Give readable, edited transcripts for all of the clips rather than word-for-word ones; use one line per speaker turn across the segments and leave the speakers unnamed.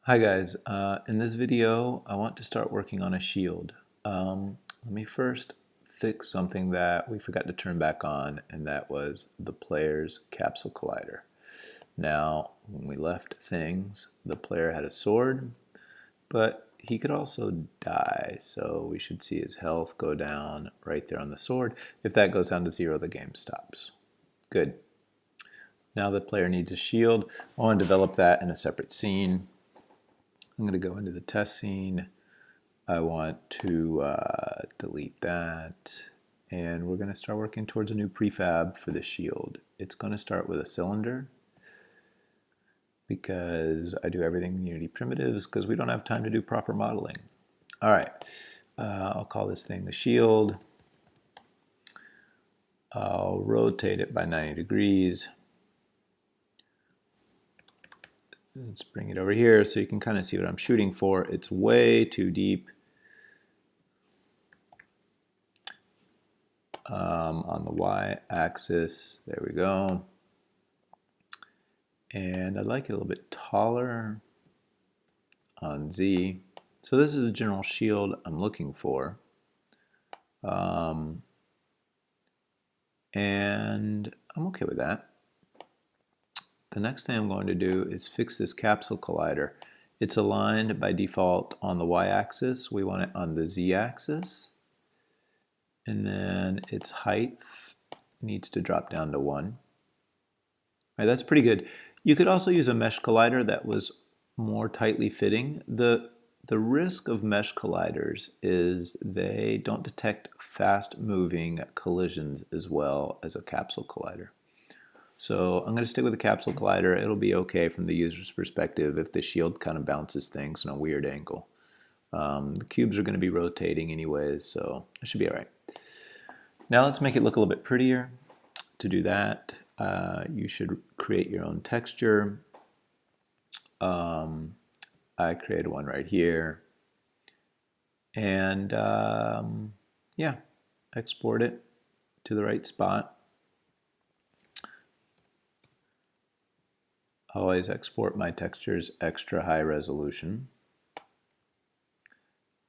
Hi guys, in this video I want to start working on a shield. Let me first fix something that we forgot to turn back on, and that was the player's capsule collider. Now when we left things, the player had a sword, but he could also die, so we should see his health go down right there on the sword. If that goes down to 0, the game stops. Good. Now the player needs a shield. I want to develop that in a separate scene. I'm going to go into the test scene. I want to delete that, and we're going to start working towards a new prefab for the shield. It's going to start with a cylinder because I do everything in Unity primitives because we don't have time to do proper modeling. All right, I'll call this thing the shield. I'll rotate it by 90 degrees. Let's bring it over here so you can kind of see what I'm shooting for. It's way too deep on the y-axis. There we go. And I'd like it a little bit taller on z. So this is the general shield I'm looking for. And I'm okay with that. The next thing I'm going to do is fix this capsule collider. It's aligned by default on the y-axis. We want it on the z-axis. And then its height needs to drop down to 1. All right, that's pretty good. You could also use a mesh collider that was more tightly fitting. The risk of mesh colliders is they don't detect fast-moving collisions as well as a capsule collider. So I'm going to stick with the capsule collider. It'll be okay from the user's perspective if the shield kind of bounces things in a weird angle. The cubes are going to be rotating anyways, so it should be all right. Now let's make it look a little bit prettier. To do that, you should create your own texture. I created one right here. And yeah, export it to the right spot. Always export my textures extra high resolution.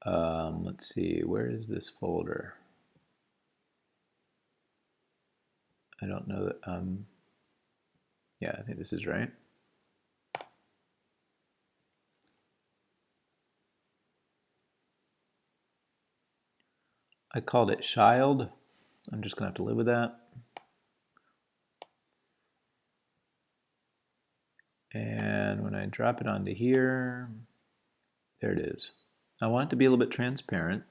Let's see, where is this folder? I don't know that, yeah, I think this is right. I called it Shield. I'm just gonna have to live with that. And when I drop it onto here, there it is. I want it to be a little bit transparent.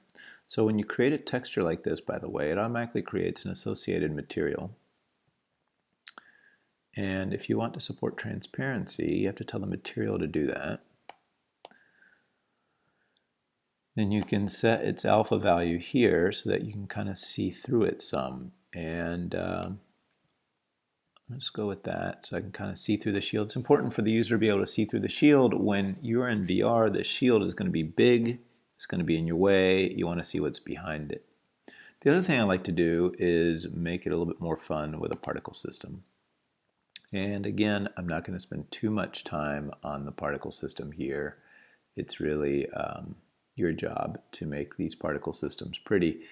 So when you create a texture like this, by the way, it automatically creates an associated material. And if you want to support transparency, you have to tell the material to do that. Then you can set its alpha value here so that you can kind of see through it some. And let's go with that so I can kind of see through the shield. It's important for the user to be able to see through the shield. When you're in VR, the shield is going to be big. It's going to be in your way. You want to see what's behind it. The other thing I like to do is make it a little bit more fun with a particle system. And again, I'm not going to spend too much time on the particle system here. It's really your job to make these particle systems pretty.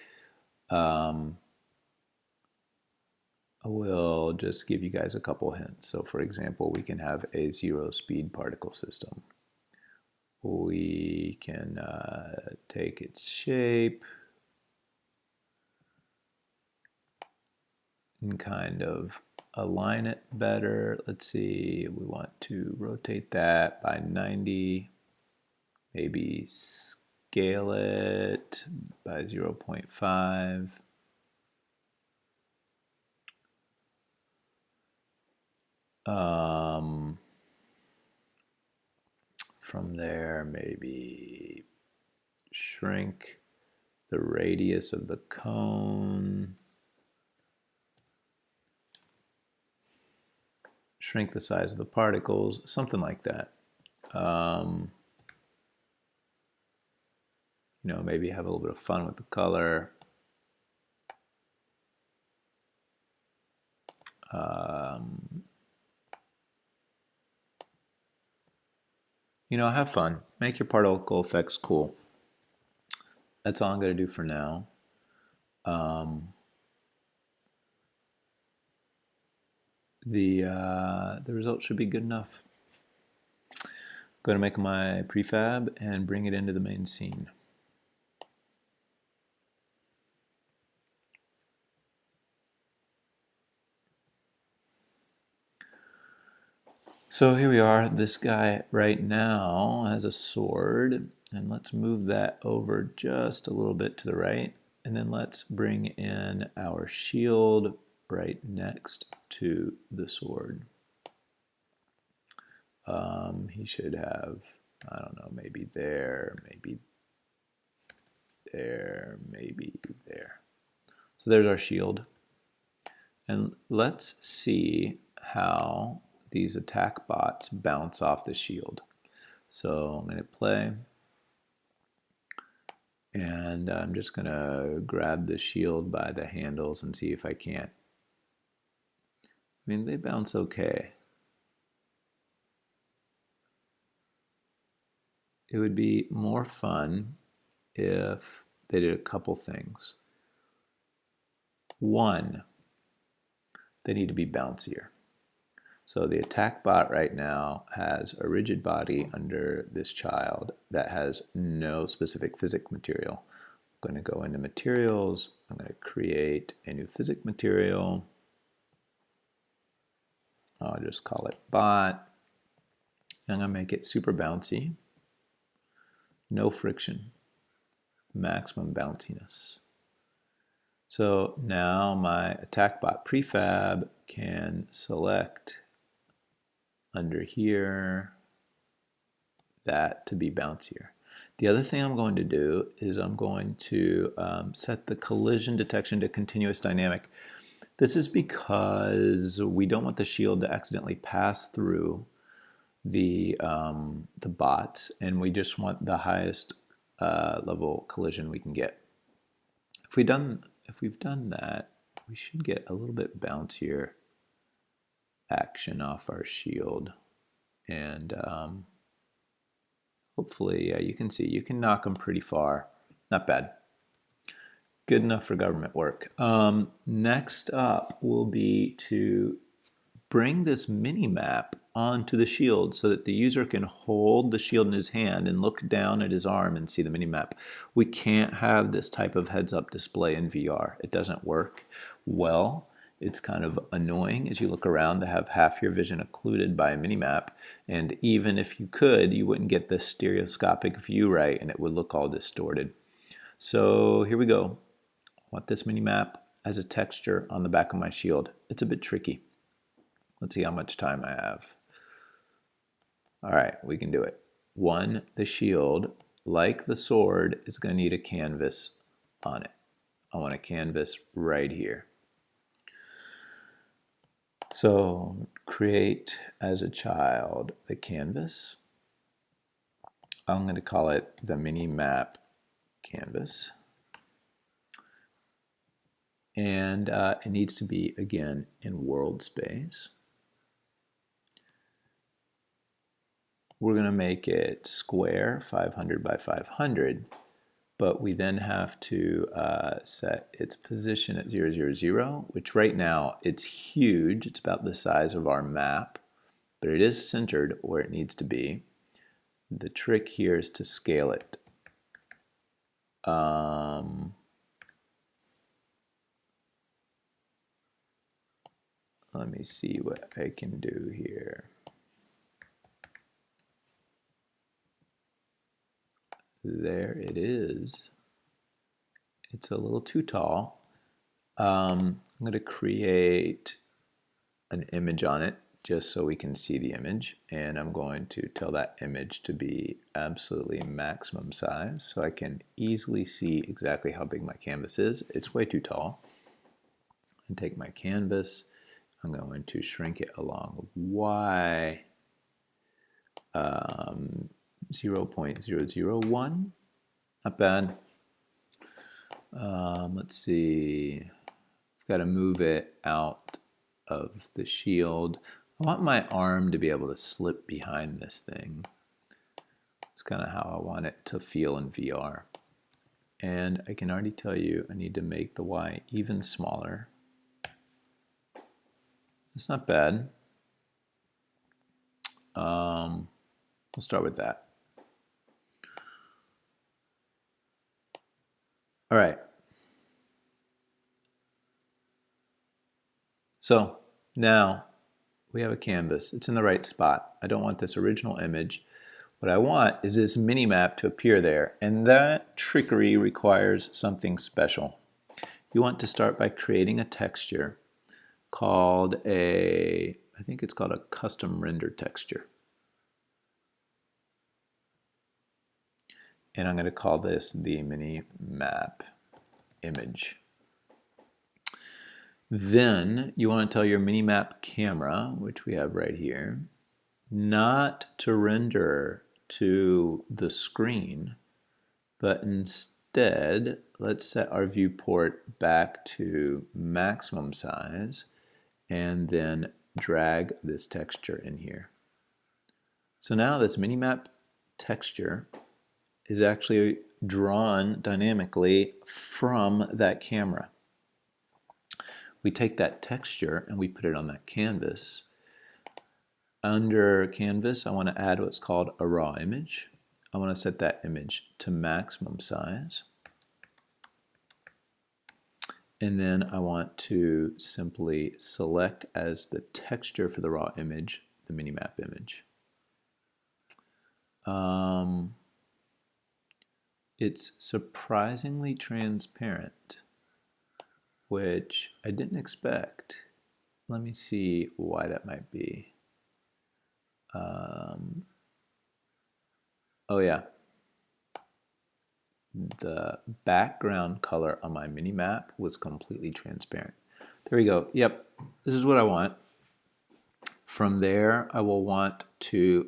I will just give you guys a couple hints. So for example, we can have a 0-speed particle system. We can take its shape and kind of align it better. Let's see, we want to rotate that by 90, maybe scale it by 0.5. From there, maybe shrink the radius of the cone. Shrink the size of the particles, something like that. You know, maybe have a little bit of fun with the color. Have fun. Make your particle effects cool. That's all I'm going to do for now. The result should be good enough. I'm going to make my prefab and bring it into the main scene. So here we are. This guy right now has a sword, and let's move that over just a little bit to the right, and then let's bring in our shield right next to the sword. He should have, I don't know, maybe there, maybe there, maybe there. So there's our shield. And let's see how these attack bots bounce off the shield. So I'm going to play, and I'm just going to grab the shield by the handles and see if I can't. I mean, they bounce okay. It would be more fun if they did a couple things. One, they need to be bouncier. So the attack bot right now has a rigid body under this child that has no specific physics material. I'm going to go into materials. I'm going to create a new physics material. I'll just call it bot. I'm going to make it super bouncy. No friction. Maximum bounciness. So now my attack bot prefab can select under here that to be bouncier. The other thing I'm going to do is I'm going to set the collision detection to continuous dynamic. This is because we don't want the shield to accidentally pass through the bots, and we just want the highest level collision we can get. If we've done that, we should get a little bit bouncier action off our shield, and hopefully you can see you can knock them pretty far. Not bad. Good enough for government work. Next up will be to bring this mini map onto the shield so that the user can hold the shield in his hand and look down at his arm and see the mini map. We can't have this type of heads-up display in VR. It doesn't work well. It's kind of annoying as you look around to have half your vision occluded by a mini map, and even if you could, you wouldn't get the stereoscopic view right, and it would look all distorted. So here we go. I want this mini map as a texture on the back of my shield. It's a bit tricky. Let's see how much time I have. All right, we can do it. One, the shield, like the sword, is going to need a canvas on it. I want a canvas right here. So create as a child the canvas. I'm going to call it the mini map canvas. And it needs to be, again, in world space. We're going to make it square, 500 by 500, but we then have to set its position at 0, 0, 0, which right now it's huge. It's about the size of our map, but it is centered where it needs to be. The trick here is to scale it. Let me see what I can do here. There it is. It's a little too tall. I'm going to create an image on it just so we can see the image, and I'm going to tell that image to be absolutely maximum size so I can easily see exactly how big my canvas is. It's way too tall. And take my canvas, I'm going to shrink it along Y 0.001. Not bad. Let's see. I've got to move it out of the shield. I want my arm to be able to slip behind this thing. kind of how I want it to feel in VR. And I can already tell you I need to make the Y even smaller. It's not bad. We'll start with that. All right. So now we have a canvas. It's in the right spot. I don't want this original image. What I want is this mini map to appear there, and that trickery requires something special. You want to start by creating a texture called I think it's called a custom render texture. And I'm going to call this the mini map image. Then you want to tell your mini map camera, which we have right here, not to render to the screen, but instead let's set our viewport back to maximum size and then drag this texture in here. So now this mini map texture is actually drawn dynamically from that camera. We take that texture and we put it on that canvas. Under canvas, I want to add what's called a raw image. I want to set that image to maximum size. And then I want to simply select as the texture for the raw image, the minimap image. It's surprisingly transparent, which I didn't expect. Let me see why that might be. Oh yeah, the background color on my mini map was completely transparent. There we go. Yep, this is what I want. From there, I will want to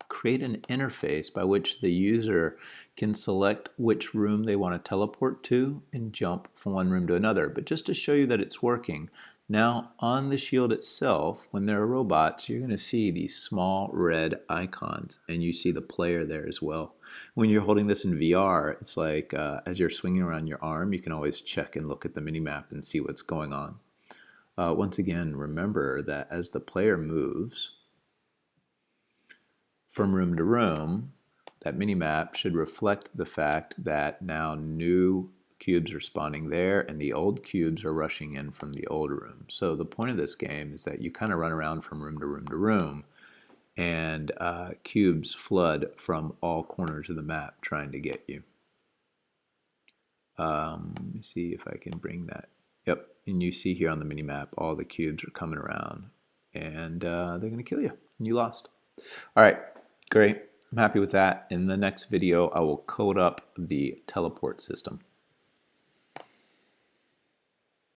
create an interface by which the user can select which room they want to teleport to and jump from one room to another. But just to show you that it's working, now on the shield itself, when there are robots, you're going to see these small red icons, and you see the player there as well. When you're holding this in VR, it's like as you're swinging around your arm, you can always check and look at the minimap and see what's going on. Once again, remember that as the player moves from room to room, that minimap should reflect the fact that now new cubes are spawning there and the old cubes are rushing in from the old room. So the point of this game is that you kind of run around from room to room to room, and cubes flood from all corners of the map trying to get you. Let me see if I can bring that. Yep, and you see here on the minimap all the cubes are coming around, and they're going to kill you, and you lost. All right, great. I'm happy with that. In the next video, I will code up the teleport system.